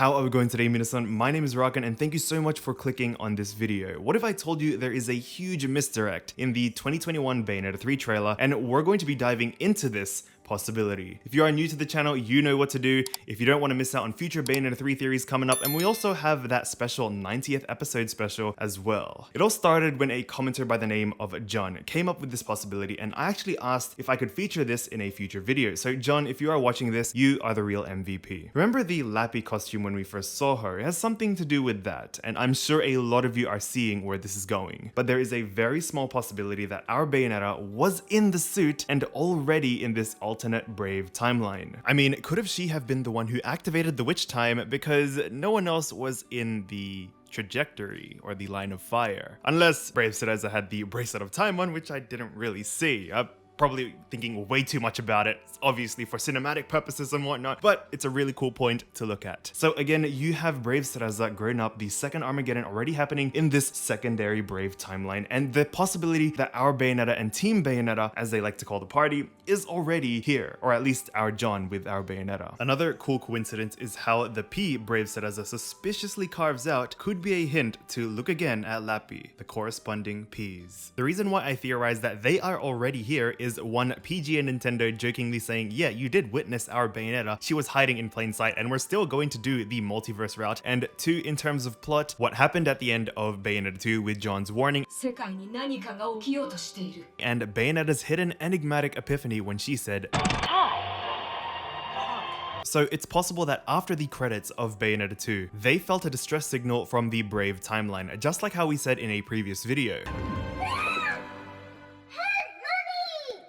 How are we going today, minasan? My name is Rakunx and thank you so much for clicking on this video. What if I told you there is a huge misdirect in the 2021 Bayonetta 3 trailer and we're going to be diving into this possibility. If you are new to the channel, you know what to do if you don't want to miss out on future Bayonetta 3 theories coming up, and we also have that special 90th episode special as well. It all started when a commenter by the name of John came up with this possibility, and I actually asked if I could feature this in a future video. So John, if you are watching this, you are the real MVP. Remember the Lappy costume when we first saw her? It has something to do with that, and I'm sure a lot of you are seeing where this is going. But there is a very small possibility that our Bayonetta was in the suit and already in this alternate Brave timeline. I mean, could she have been the one who activated the witch time because no one else was in the trajectory or the line of fire? Unless Brave Cereza had the bracelet of time one, which I didn't really see. Probably thinking way too much about it, obviously for cinematic purposes and whatnot, but it's a really cool point to look at. So again, you have Brave Cereza grown up, the second Armageddon already happening in this secondary Brave timeline, and the possibility that our Bayonetta and Team Bayonetta, as they like to call the party, is already here, or at least our John with our Bayonetta. Another cool coincidence is how the P Brave Cereza suspiciously carves out could be a hint to look again at Lappy, the corresponding Ps. The reason why I theorize that they are already here is one, PG and Nintendo jokingly saying, yeah, you did witness our Bayonetta, she was hiding in plain sight and we're still going to do the multiverse route, and two, in terms of plot, what happened at the end of Bayonetta 2 with John's warning and Bayonetta's hidden enigmatic epiphany when she said So it's possible that after the credits of Bayonetta 2, they felt a distress signal from the Brave timeline, just like how we said in a previous video.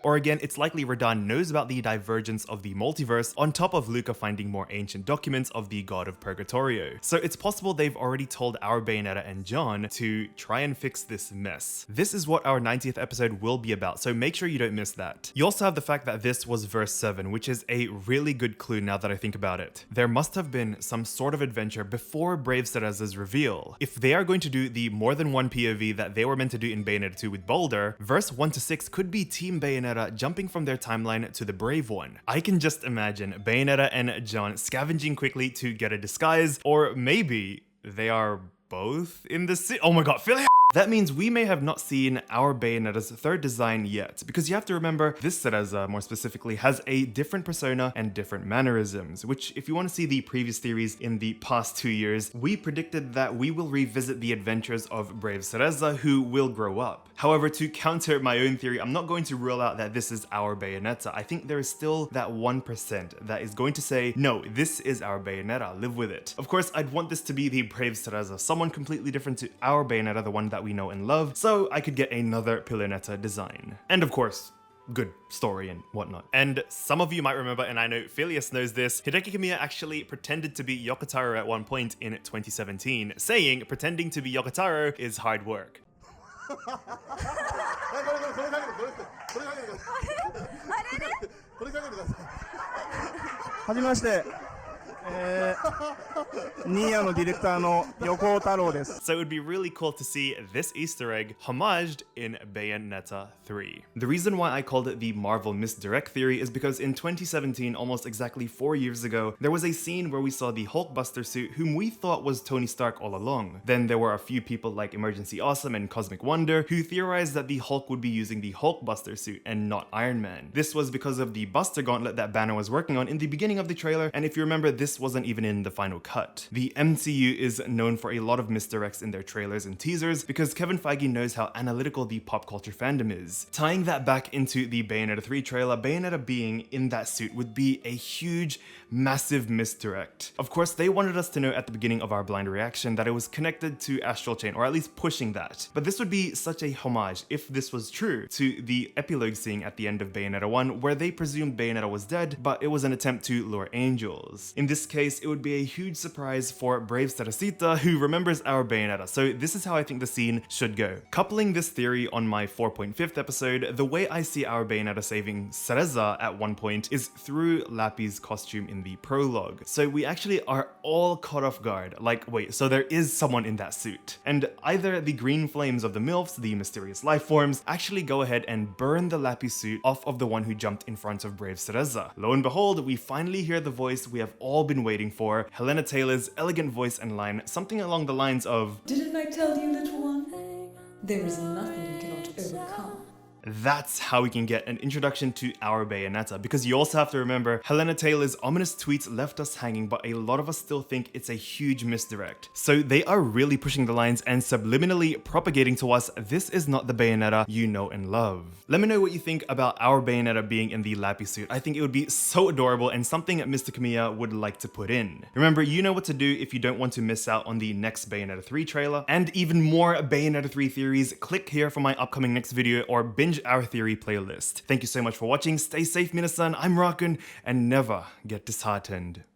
Or again, it's likely Radahn knows about the divergence of the multiverse on top of Luca finding more ancient documents of the god of Purgatorio. So it's possible they've already told our Bayonetta and John to try and fix this mess. This is what our 90th episode will be about, so make sure you don't miss that. You also have the fact that this was verse 7, which is a really good clue now that I think about it. There must have been some sort of adventure before Brave Cereza's reveal. If they are going to do the more than one POV that they were meant to do in Bayonetta 2 with Boulder, verse 1 to 6 could be Team Bayonetta jumping from their timeline to the Brave one. I can just imagine Bayonetta and John scavenging quickly to get a disguise, or maybe they are both in the city. Oh my god, Philly! That means we may have not seen our Bayonetta's third design yet, because you have to remember, this Cereza, more specifically, has a different persona and different mannerisms, which if you want to see the previous theories in the past 2 years, we predicted that we will revisit the adventures of Brave Cereza, who will grow up. However, to counter my own theory, I'm not going to rule out that this is our Bayonetta. I think there is still that 1% that is going to say, no, this is our Bayonetta, live with it. Of course, I'd want this to be the Brave Cereza, someone completely different to our Bayonetta, the one that we know and love, so I could get another Pilonetta design. And of course, good story and whatnot. And some of you might remember, and I know Phileas knows this, Hideki Kamiya actually pretended to be Yokotaro at one point in 2017, saying pretending to be Yokotaro is hard work. ニーヤのディレクターの横尾太郎です。 So it would be really cool to see this Easter egg homaged in Bayonetta 3. The reason why I called it the Marvel misdirect theory is because in 2017, almost exactly 4 years ago, there was a scene where we saw the Hulkbuster suit whom we thought was Tony Stark all along. Then there were a few people like Emergency Awesome and Cosmic Wonder who theorized that the Hulk would be using the Hulkbuster suit and not Iron Man. This was because of the Buster Gauntlet that Banner was working on in the beginning of the trailer, and if you remember, this wasn't even in the final cut. The MCU is known for a lot of misdirects in their trailers and teasers because Kevin Feige knows how analytical the pop culture fandom is. Tying that back into the Bayonetta 3 trailer, Bayonetta being in that suit would be a huge, massive misdirect. Of course, they wanted us to know at the beginning of our blind reaction that it was connected to Astral Chain, or at least pushing that. But this would be such a homage, if this was true, to the epilogue scene at the end of Bayonetta 1 where they presumed Bayonetta was dead, but it was an attempt to lure angels. In this case, it would be a huge surprise for Brave Cerecita, who remembers our Bayonetta. So this is how I think the scene should go. Coupling this theory on my 4.5th episode, the way I see our Bayonetta saving Cereza at one point is through Lappy's costume in the prologue. So we actually are all caught off guard. Like, wait, so there is someone in that suit. And either the green flames of the MILFs, the mysterious life forms, actually go ahead and burn the Lappy suit off of the one who jumped in front of Brave Cereza. Lo and behold, we finally hear the voice we have all been been waiting for, Helena Taylor's elegant voice and line, something along the lines of, "Didn't I tell you, little one? There is nothing you cannot overcome." that's how we can get an introduction to our Bayonetta, because you also have to remember Helena Taylor's ominous tweets left us hanging, but a lot of us still think it's a huge misdirect. So they are really pushing the lines and subliminally propagating to us this is not the Bayonetta you know and love. Let me know what you think about our Bayonetta being in the Lappy suit. I think it would be so adorable and something Mr. Kamiya would like to put in. Remember, you know what to do if you don't want to miss out on the next Bayonetta 3 trailer and even more Bayonetta 3 theories. Click here for my upcoming next video or binge our theory playlist. Thank you so much for watching. Stay safe, minasan. I'm Rakun, and never get disheartened.